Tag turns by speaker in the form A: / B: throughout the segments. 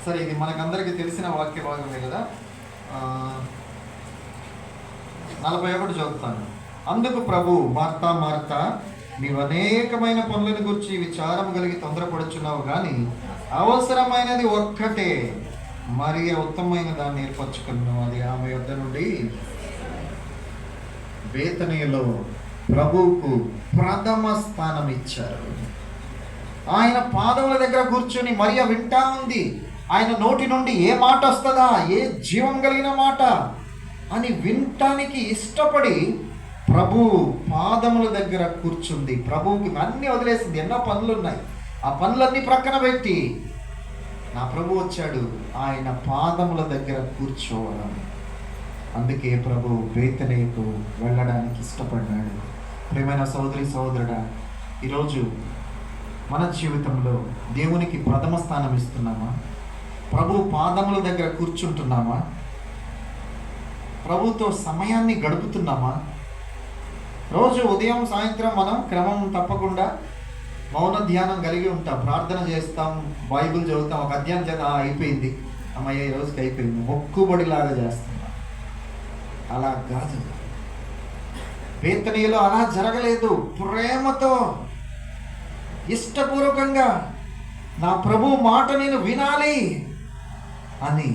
A: సరే, ఇది మనకందరికీ తెలిసిన వాక్య భాగమే కదా. 41 చదువుతాను. అందుకు ప్రభు, మార్తా మార్తా, నీవు అనేకమైన పనులను గురించి విచారం కలిగి తొందరపడుచున్నావు, కానీ అవసరమైనది ఒక్కటే, మరి ఉత్తమమైన దాన్ని ఏర్పరచుకున్నావు. అది ఆమె యొద్ద నుండి బేతనీలో ప్రభువుకు ప్రథమ స్థానం ఇచ్చారు. ఆయన పాదముల దగ్గర కూర్చొని మరియ వింటా ఉంది. ఆయన నోటి నుండి ఏ మాట వస్తుందా, ఏ జీవం కలిగిన మాట అని వినటానికి ఇష్టపడి ప్రభు పాదముల దగ్గర కూర్చుంది. ప్రభువుకి అన్నీ వదిలేసింది. ఎన్నో పనులు ఉన్నాయి, ఆ పనులన్నీ ప్రక్కన పెట్టి నా ప్రభు వచ్చాడు ఆయన పాదముల దగ్గర కూర్చోవడం. అందుకే ప్రభు బేతనీకు వెళ్ళడానికి ఇష్టపడ్డాడు. ప్రియమైన సోదరి సోదరుడా, ఈరోజు మన జీవితంలో దేవునికి ప్రథమ స్థానం ఇస్తున్నామా? ప్రభు పాదముల దగ్గర కూర్చుంటున్నామా? ప్రభుతో సమయాన్ని గడుపుతున్నామా? రోజు ఉదయం సాయంత్రం మనం క్రమం తప్పకుండా మౌన ధ్యానం కలిగి ఉంటాం, ప్రార్థన చేస్తాం, బైబిల్ చదువుతాం. ఒక అధ్యాయం చేత అయిపోయింది, అమ్మయ్య ఈ రోజుకి అయిపోయింది, మొక్కుబడిలాగా చేస్తున్నాం. అలా కాదు, బేతనీలో అలా జరగలేదు. ప్రేమతో ఇష్టపూర్వకంగా నా ప్రభు మాట నేను వినాలి అని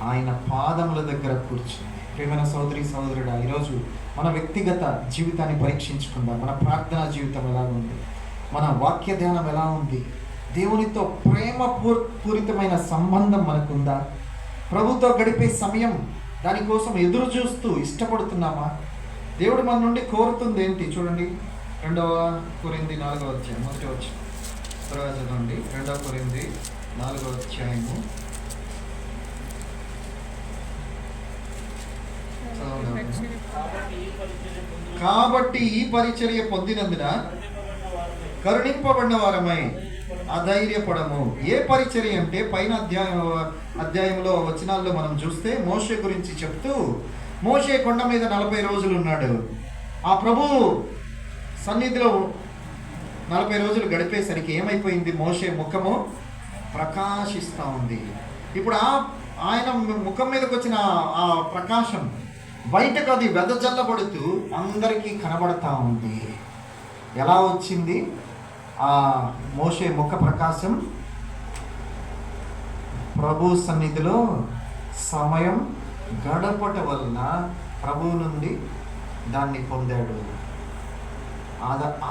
A: ఆయన పాదముల దగ్గర కూర్చుంది. ప్రియమైన సోదరి సోదరుడా, ఈరోజు మన వ్యక్తిగత జీవితాన్ని పరీక్షించుకుందాం. మన ప్రార్థనా జీవితం ఎలా ఉంది? మన వాక్య ధ్యానం ఎలా ఉంది? దేవునితో ప్రేమ పూరితమైన సంబంధం మనకుందా? ప్రభుతో గడిపే సమయం దానికోసం ఎదురు చూస్తూ ఇష్టపడుతున్నామా? దేవుడు మన నుండి కోరుతుంది ఏంటి? చూడండి, 2 కొరింథీ 4వ అధ్యాయం మొదటి వచనం త్వరగా చదవండి. 2 కొరింథీ 4వ అధ్యాయము కాబట్టి ఈ పరిచర్య పొందినందున కరుణింపబడిన వారమై అధైర్యపడము. ఏ పరిచర్య అంటే పైన అధ్యాయంలో వచనాల్లో మనం చూస్తే మోషే గురించి చెప్తూ, మోషే కొండ మీద 40 రోజులు ఉన్నాడు. ఆ ప్రభు సన్నిధిలో 40 రోజులు గడిపేసరికి ఏమైపోయింది? మోషే ముఖము ప్రకాశిస్తూ ఉంది. ఇప్పుడు ఆయన ముఖం మీదకి వచ్చిన ఆ ప్రకాశం బయటకు అది వెదజల్లబడుతూ అందరికీ కనబడతా ఉంది. ఎలా వచ్చింది ఆ మోషే ముఖ ప్రకాశం? ప్రభు సన్నిధిలో సమయం గడపట వలన ప్రభువు నుండి దాన్ని పొందాడు.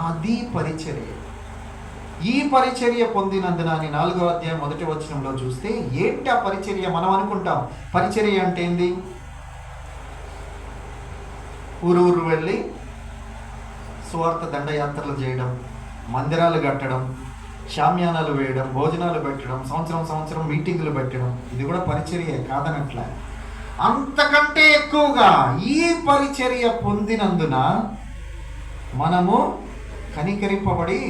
A: అది పరిచర్య. ఈ పరిచర్య పొందినందున అని 4వ అధ్యాయం మొదటి వచనంలో చూస్తే ఏంటి ఆ పరిచర్య? మనం అనుకుంటాం పరిచర్య అంటే ఏంది? ఊరు వెళ్ళి సువార్త దండయాత్రలు చేయడం, మందిరాలు కట్టడం, షామ్యానాలు వేయడం, భోజనాలు పెట్టడం, సంవత్సరం మీటింగులు పెట్టడం, ఇది కూడా పరిచర్య కాదనట్లే. అంతకంటే ఎక్కువగా ఈ పరిచర్య పొందినందున మనము కనికరింపబడి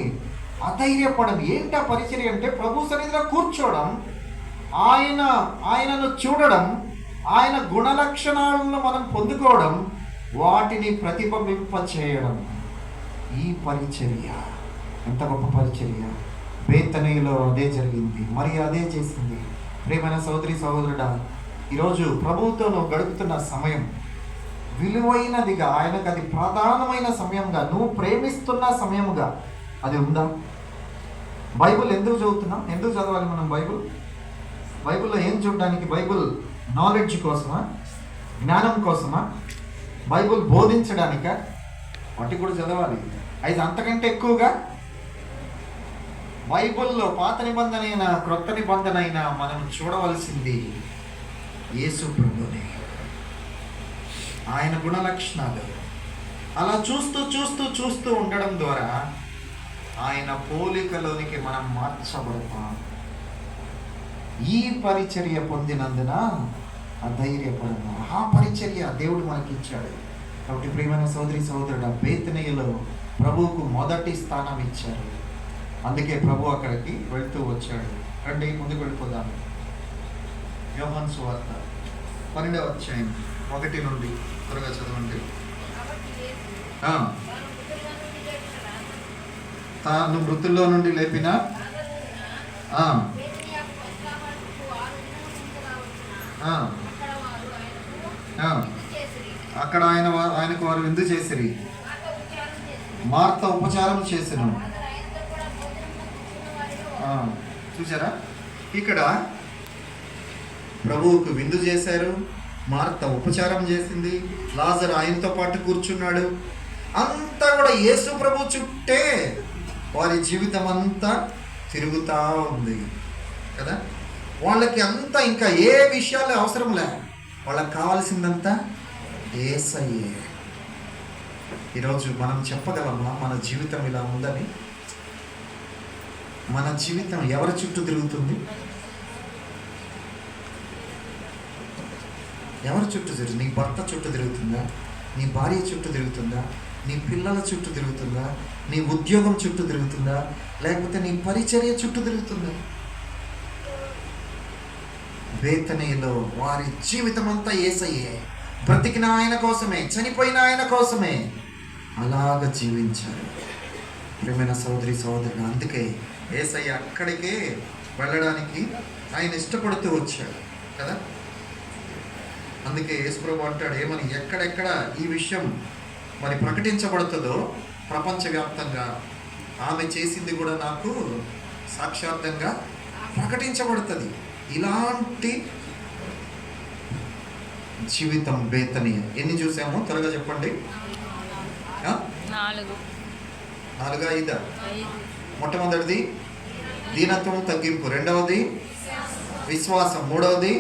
A: అధైర్యపడం. ఏంటి ఆ పరిచర్య అంటే? ప్రభు సన్నిధిలో కూర్చోవడం, ఆయనను చూడడం, ఆయన గుణలక్షణాలను మనం పొందుకోవడం, వాటిని ప్రతిబింబింప చేయడం. ఈ పరిచర్య ఎంత గొప్ప పరిచర్య! బేతనీలో అదే జరిగింది, మరి అదే చేసింది. ప్రియమైన సోదరి సహోదరుడా, ఈరోజు ప్రభువుతో నువ్వు గడుపుతున్న సమయం విలువైనదిగా, ఆయనకు అది ప్రధానమైన సమయంగా, నువ్వు ప్రేమిస్తున్న సమయముగా అది ఉందా? బైబిల్ ఎందుకు చదువుతున్నాం? ఎందుకు చదవాలి మనం బైబిల్లో ఏం చూడడానికి? బైబిల్ నాలెడ్జ్ కోసమా? జ్ఞానం కోసమా? బైబిల్ బోధించడానికా? వాటి కూడా చదవాలి. అయితే అంతకంటే ఎక్కువగా బైబిల్లో పాత నిబంధన అయినా క్రొత్త నిబంధన అయినా మనం చూడవలసింది యేసు ప్రభునే, ఆయన గుణలక్షణాలు. అలా చూస్తూ ఉండడం ద్వారా ఆయన పోలికలోనికి మనం మార్చబడతాం. ఈ పరిచర్య పొందినందున అధైర్యపడము. ఆ పరిచర్య దేవుడు మనకిచ్చాడు. కాబట్టి ప్రియమైన సోదరి సోదరుడు, బేతనీలో ప్రభువుకు మొదటి స్థానం ఇచ్చారు. అందుకే ప్రభు అక్కడికి వెళ్తూ వచ్చాడు. రండి ముందుకు వెళ్ళిపోదాం. యోహాను సువార్త 12వ అధ్యాయం 1 నుండి త్వరగా చదవండి. తాను మృతుల్లో నుండి లేపిన ఆ, ఆ. అక్కడ ఆయనకు వారు విందు చేసిరి. మార్త ఉపచారం చేసెను. చూసారా, ఇక్కడ ప్రభువుకు విందు చేశారు, మార్త ఉపచారం చేసింది, లాజరు ఆయనతో పాటు కూర్చున్నాడు. అంతా కూడా యేసు ప్రభు చుట్టే వారి జీవితం అంతా తిరుగుతూ ఉంది కదా. వాళ్ళకి అంతా ఇంకా ఏ విషయాలు అవసరం లే, వాళ్ళకి కావాల్సిందంతా యేసయ్యే. ఈరోజు మనం చెప్పగలమా మన జీవితం ఇలా ఉందని? మన జీవితం ఎవరి చుట్టూ తిరుగుతుంది? ఎవరి చుట్టూ తిరుగుతుంది? నీ భర్త చుట్టూ తిరుగుతుందా? నీ భార్య చుట్టూ తిరుగుతుందా? నీ పిల్లల చుట్టూ తిరుగుతుందా? నీ ఉద్యోగం చుట్టూ తిరుగుతుందా? లేకపోతే నీ పరిచర్య చుట్టూ తిరుగుతుందా? బేతనీలో వారి జీవితం అంతా యేసయ్యే. బ్రతికిన ఆయన కోసమే, చనిపోయిన ఆయన కోసమే అలాగ జీవించారు. ప్రియమైన సోదరి సోదరుడు, అందుకే యేసయ్య అక్కడికే వెళ్ళడానికి ఆయన ఇష్టపడుతూ వచ్చాడు కదా. అందుకే యేసుప్రభు అంటాడు ఏమని, ఎక్కడెక్కడ ఈ విషయం మరి ప్రకటించబడుతుందో ప్రపంచవ్యాప్తంగా ఆమె చేసింది కూడా నాకు సాక్షాత్తంగా ప్రకటించబడుతుంది. ఇలాంటి జీవితం బేతనీయ. ఎన్ని చూసామో త్వరగా చెప్పండి. 4 5. మొట్టమొదటిది దీనత్వం తగ్గింపు, రెండవది విశ్వాసం, మూడవది